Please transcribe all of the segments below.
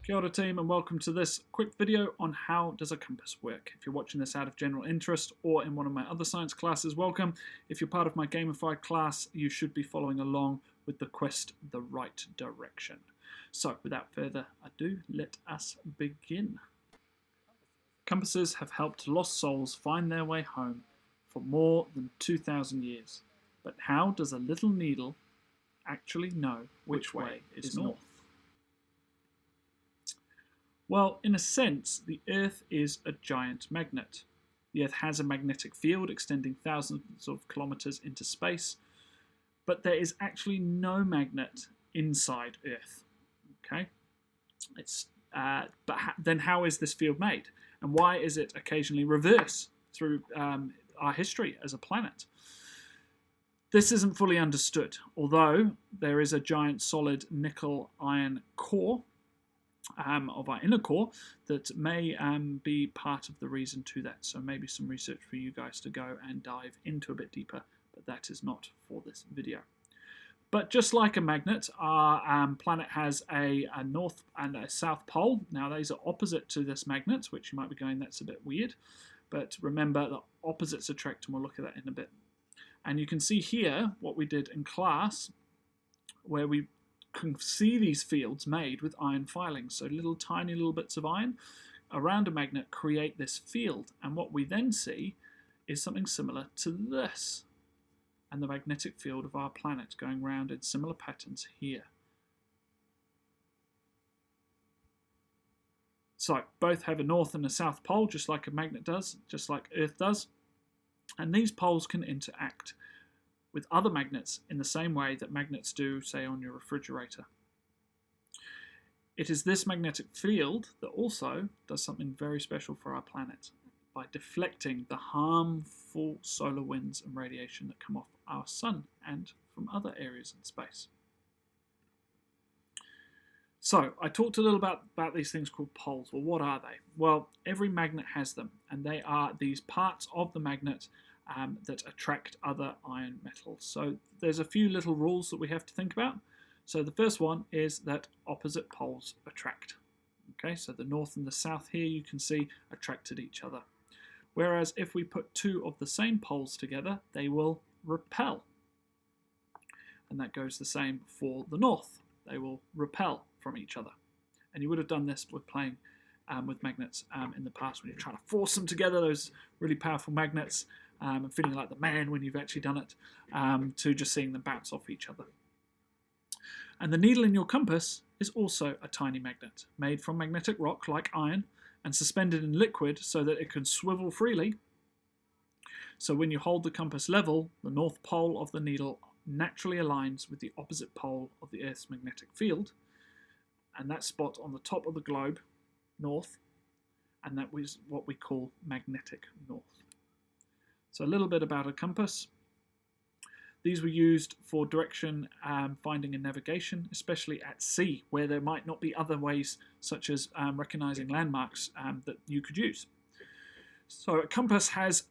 Kia ora team, and welcome to this quick video on how does a compass work. If you're watching this out of general interest or in one of my other science classes, welcome. If you're part of my gamified class, you should be following along with the quest the right direction. So without further ado, let us begin. Compasses have helped lost souls find their way home for more than 2,000 years. But how does a little needle actually know which way is north? Well, in a sense, the Earth is a giant magnet. The Earth has a magnetic field extending thousands of kilometers into space, but there is actually no magnet inside Earth. Okay, then how is this field made, and why is it occasionally reverse through our history as a planet? This isn't fully understood, although there is a giant solid nickel-iron core of our inner core that may be part of the reason to that. So maybe some research for you guys to go and dive into a bit deeper, but that is not for this video. But just like a magnet, our planet has a north and a south pole. Now these are opposite to this magnet, which you might be going, that's a bit weird. But remember that opposites attract, and we'll look at that in a bit. And you can see here what we did in class, where we can see these fields made with iron filings. So tiny little bits of iron around a magnet create this field. And what we then see is something similar to this. And the magnetic field of our planet going round in similar patterns here. So both have a north and a south pole, just like a magnet does, just like Earth does. And these poles can interact with other magnets in the same way that magnets do, say, on your refrigerator. It is this magnetic field that also does something very special for our planet by deflecting the harmful solar winds and radiation that come off our sun and from other areas in space. So I talked a little about these things called poles. Well, what are they? Well, every magnet has them, and they are these parts of the magnet that attract other iron metals. So there's a few little rules that we have to think about. So the first one is that opposite poles attract. Okay, so the north and the south here you can see attracted each other. Whereas if we put two of the same poles together, they will repel. And that goes the same for the north. They will repel from each other. And you would have done this with playing with magnets in the past when you're trying to force them together, those really powerful magnets, and feeling like the man when you've actually done it, to just seeing them bounce off each other. And the needle in your compass is also a tiny magnet, made from magnetic rock like iron and suspended in liquid so that it can swivel freely. So when you hold the compass level, the north pole of the needle naturally aligns with the opposite pole of the Earth's magnetic field, and that spot on the top of the globe, north, and that was what we call magnetic north. So a little bit about a compass. These were used for direction finding and navigation, especially at sea, where there might not be other ways, such as recognizing landmarks that you could use. So a compass has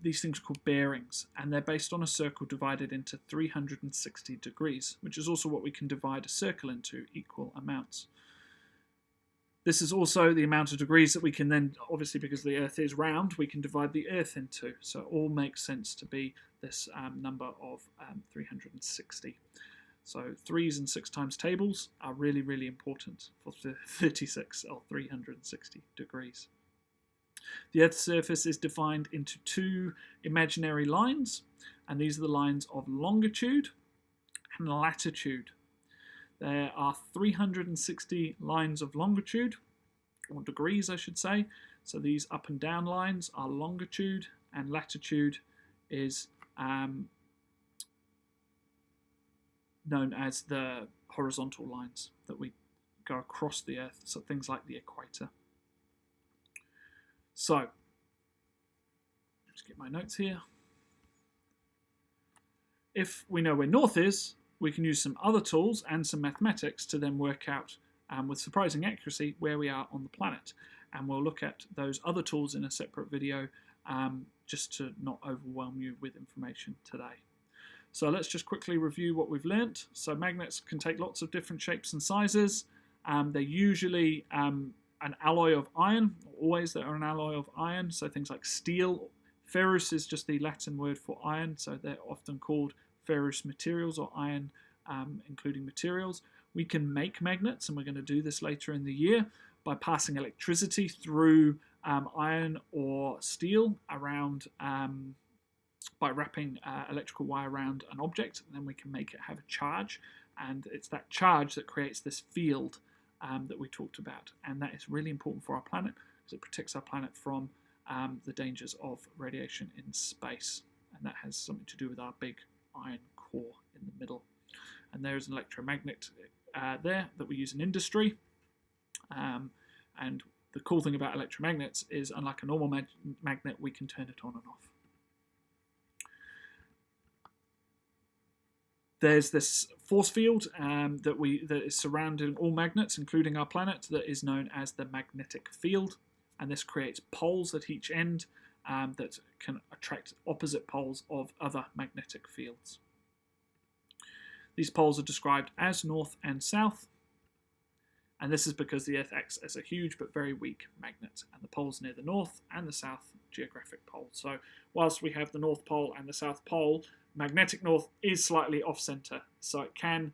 these things called bearings, and they're based on a circle divided into 360 degrees, which is also what we can divide a circle into, equal amounts. This is also the amount of degrees that we can then, obviously because the Earth is round, we can divide the Earth into. So it all makes sense to be this number of 360. So 3s and 6 times tables are really, really important for 36 or 360 degrees. The Earth's surface is defined into two imaginary lines, and these are the lines of longitude and latitude. There are 360 lines of longitude, or degrees I should say. So these up and down lines are longitude, and latitude is known as the horizontal lines that we go across the Earth, so things like the equator. So, just get my notes here. If we know where north is, we can use some other tools and some mathematics to then work out with surprising accuracy where we are on the planet. And we'll look at those other tools in a separate video just to not overwhelm you with information today. So let's just quickly review what we've learnt. So magnets can take lots of different shapes and sizes. They're usually an alloy of iron. Always they're an alloy of iron. So things like steel. Ferrous is just the Latin word for iron. So they're often called ferrous materials or iron including materials. We can make magnets, and we're going to do this later in the year, by passing electricity through iron or steel around, by wrapping electrical wire around an object, and then we can make it have a charge. And it's that charge that creates this field that we talked about. And that is really important for our planet because it protects our planet from the dangers of radiation in space. And that has something to do with our big iron core in the middle. And there is an electromagnet there that we use in industry. And the cool thing about electromagnets is, unlike a normal magnet, we can turn it on and off. There's this force field that is surrounding all magnets, including our planet, that is known as the magnetic field. And this creates poles at each end that can attract opposite poles of other magnetic fields. These poles are described as north and south, and this is because the Earth acts as a huge but very weak magnet, and the poles near the north and the south geographic poles. So whilst we have the North Pole and the South Pole, magnetic north is slightly off-centre, so it can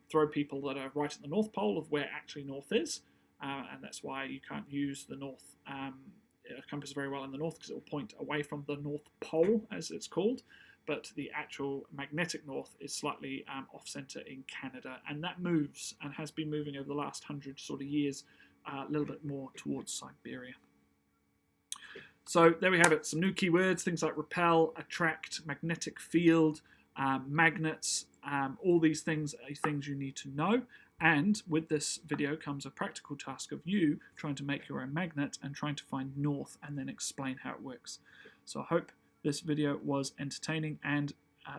throw people that are right at the North Pole of where actually north is, and that's why you can't use the north compass very well in the north, because it will point away from the North Pole, as it's called. But the actual magnetic north is slightly off-centre in Canada, and that moves and has been moving over the last 100 sort of years a little bit more towards Siberia. So there we have it, some new keywords, things like repel, attract, magnetic field, magnets, all these things are things you need to know. And with this video comes a practical task of you trying to make your own magnet and trying to find north and then explain how it works. So I hope this video was entertaining and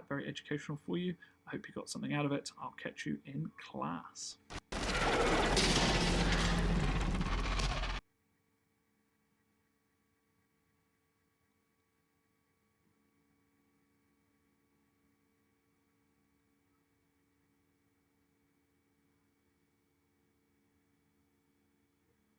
very educational for you. I hope you got something out of it. I'll catch you in class.